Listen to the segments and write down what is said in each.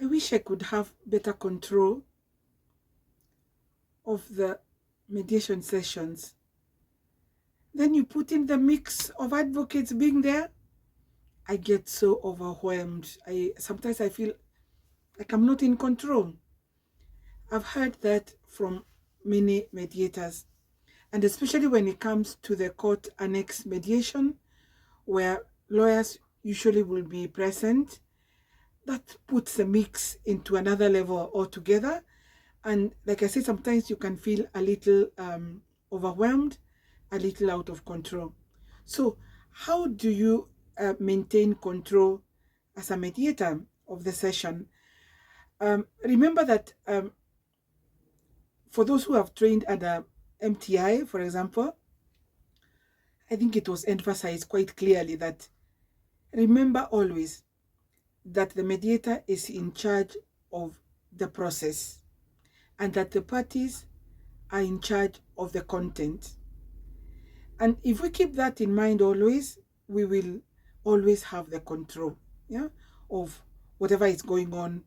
I wish I could have better control of the mediation sessions. Then you put in the mix of advocates being there. I get so overwhelmed. Sometimes I feel like I'm not in control. I've heard that from many mediators, and especially when it comes to the court annex mediation, where lawyers usually will be present, that puts the mix into another level altogether. And like I said, sometimes you can feel a little overwhelmed, a little out of control. So how do you maintain control as a mediator of the session? Remember that for those who have trained at the MTI, for example, I think it was emphasized quite clearly that remember always that the mediator is in charge of the process and that the parties are in charge of the content. And if we keep that in mind always, we will always have the control, yeah, of whatever is going on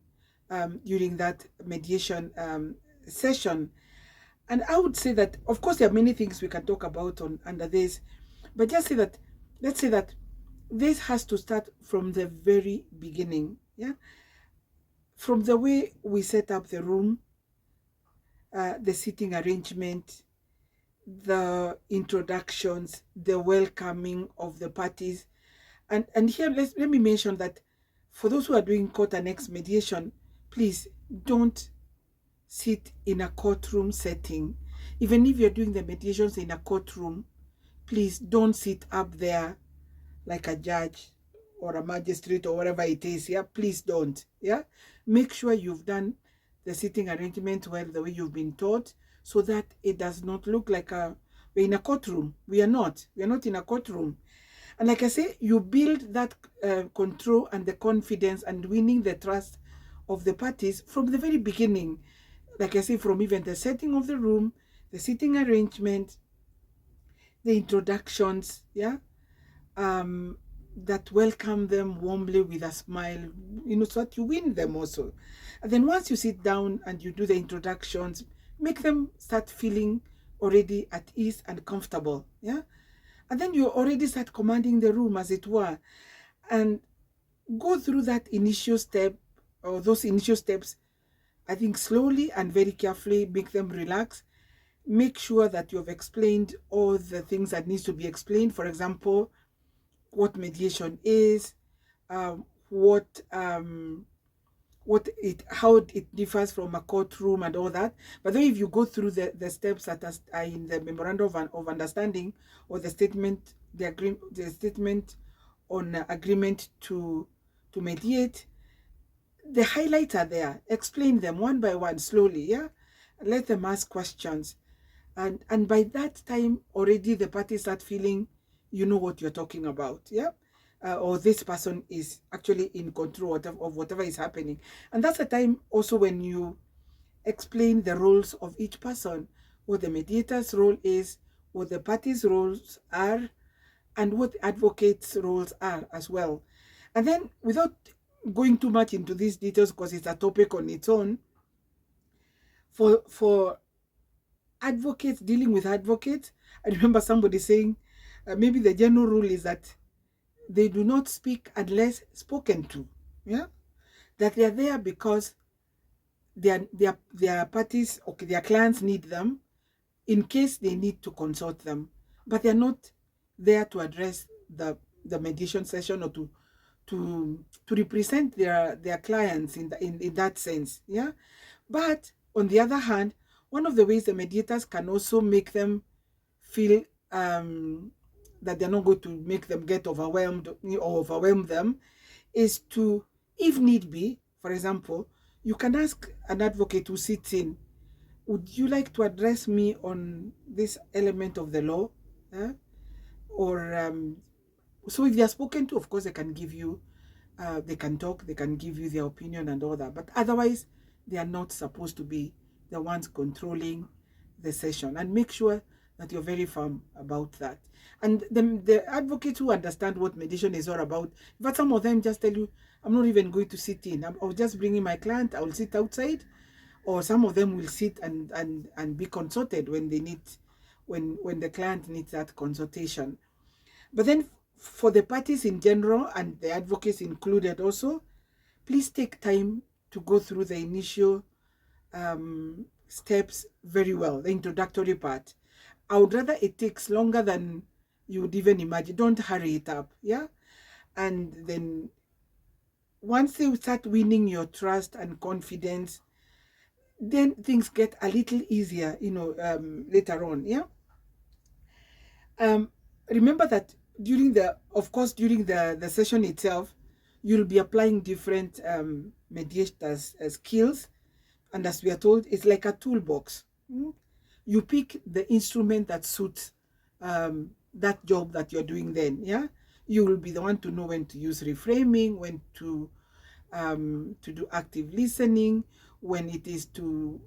during that mediation session. And I would say that, of course, there are many things we can talk about under this, but just say that, let's say that this has to start from the very beginning, yeah, from the way we set up the room, the seating arrangement, the introductions, the welcoming of the parties. And here let me mention that for those who are doing court annex mediation, please don't sit in a courtroom setting. Even if you're doing the mediations in a courtroom, please don't sit up there like a judge or a magistrate or whatever it is. Yeah, please don't. Yeah, make sure you've done the sitting arrangement well, the way you've been taught, so that it does not look like we're in a courtroom. We are not. We are not in a courtroom. And like I say, you build that control and the confidence and winning the trust of the parties from the very beginning. Like I say, from even the setting of the room, the seating arrangement, the introductions, yeah, that welcome them warmly with a smile, so that you win them also. And then once you sit down and you do the introductions, make them start feeling already at ease and comfortable, yeah. And then you already start commanding the room, as it were, and go through that initial step or those initial steps, I think, slowly and very carefully. Make them relax. Make sure that you've explained all the things that needs to be explained. For example, what mediation is, what how it differs from a courtroom and all that. But then if you go through the steps that are in the memorandum of understanding or the statement, the statement on agreement to mediate, the highlights are there. Explain them one by one slowly, yeah. Let them ask questions, and by that time already the parties start feeling you know what you're talking about, yeah. Or this person is actually in control of whatever is happening. And that's the time also when you explain the roles of each person, what the mediator's role is, what the parties' roles are, and what the advocates' roles are as well. And then, without going too much into these details, because it's a topic on its own, for advocates, dealing with advocates, I remember somebody saying maybe the general rule is that they do not speak unless spoken to, yeah, that they are there because their parties, okay, their clients need them in case they need to consult them, but they're not there to address the mediation session or to represent their clients in that sense, yeah. But on the other hand, one of the ways the mediators can also make them feel that they're not going to make them get overwhelmed or overwhelm them is to, if need be, for example, you can ask an advocate who sits in, would you like to address me on this element of the law? Or so if they are spoken to, of course they can give you, they can talk, they can give you their opinion and all that. But otherwise, they are not supposed to be the ones controlling the session. And make sure that you're very firm about that. And the advocates who understand what mediation is all about, but some of them just tell you, I'm not even going to sit in. I'll just bring in my client. I will sit outside, or some of them will sit and be consulted when they need, when the client needs that consultation. But then for the parties in general, and the advocates included also, please take time to go through the initial steps very well, the introductory part. I would rather it takes longer than you would even imagine. Don't hurry it up, yeah? And then once you start winning your trust and confidence, then things get a little easier, later on, yeah? Um, Remember that of course, during the session itself, you'll be applying different mediators skills. And as we are told, it's like a toolbox. You pick the instrument that suits that job that you're doing then, yeah? You will be the one to know when to use reframing, when to do active listening, when it is to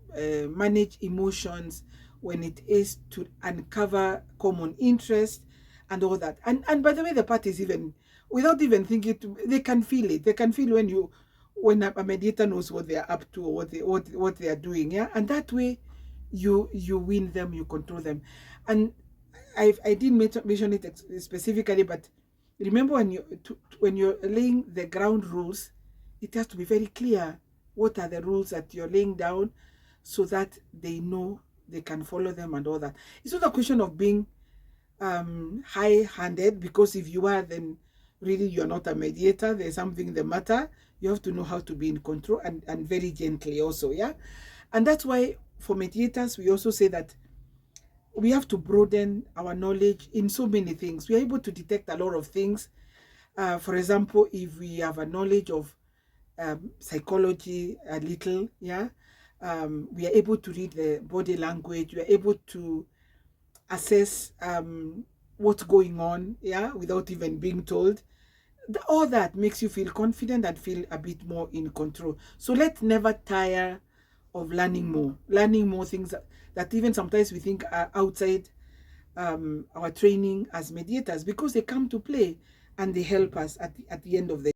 manage emotions, when it is to uncover common interest and all that. And by the way, the parties, even without even thinking, they can feel it. They can feel when a mediator knows what they are up to, or what they are doing, yeah. And that way, you win them, you control them. And I didn't mention it specifically, but remember, when you're laying the ground rules, it has to be very clear what are the rules that you're laying down, so that they know they can follow them and all that. It's not a question of being high-handed, because if you are, then really you're not a mediator. There's something the matter. You have to know how to be in control, and very gently also, yeah. And that's why for mediators, we also say that we have to broaden our knowledge in so many things. We are able to detect a lot of things. For example, if we have a knowledge of psychology a little, yeah, we are able to read the body language. We are able to assess what's going on, yeah, without even being told. All that makes you feel confident and feel a bit more in control. So let's never tire of learning more things that even sometimes we think are outside our training as mediators, because they come to play and they help us at the end of the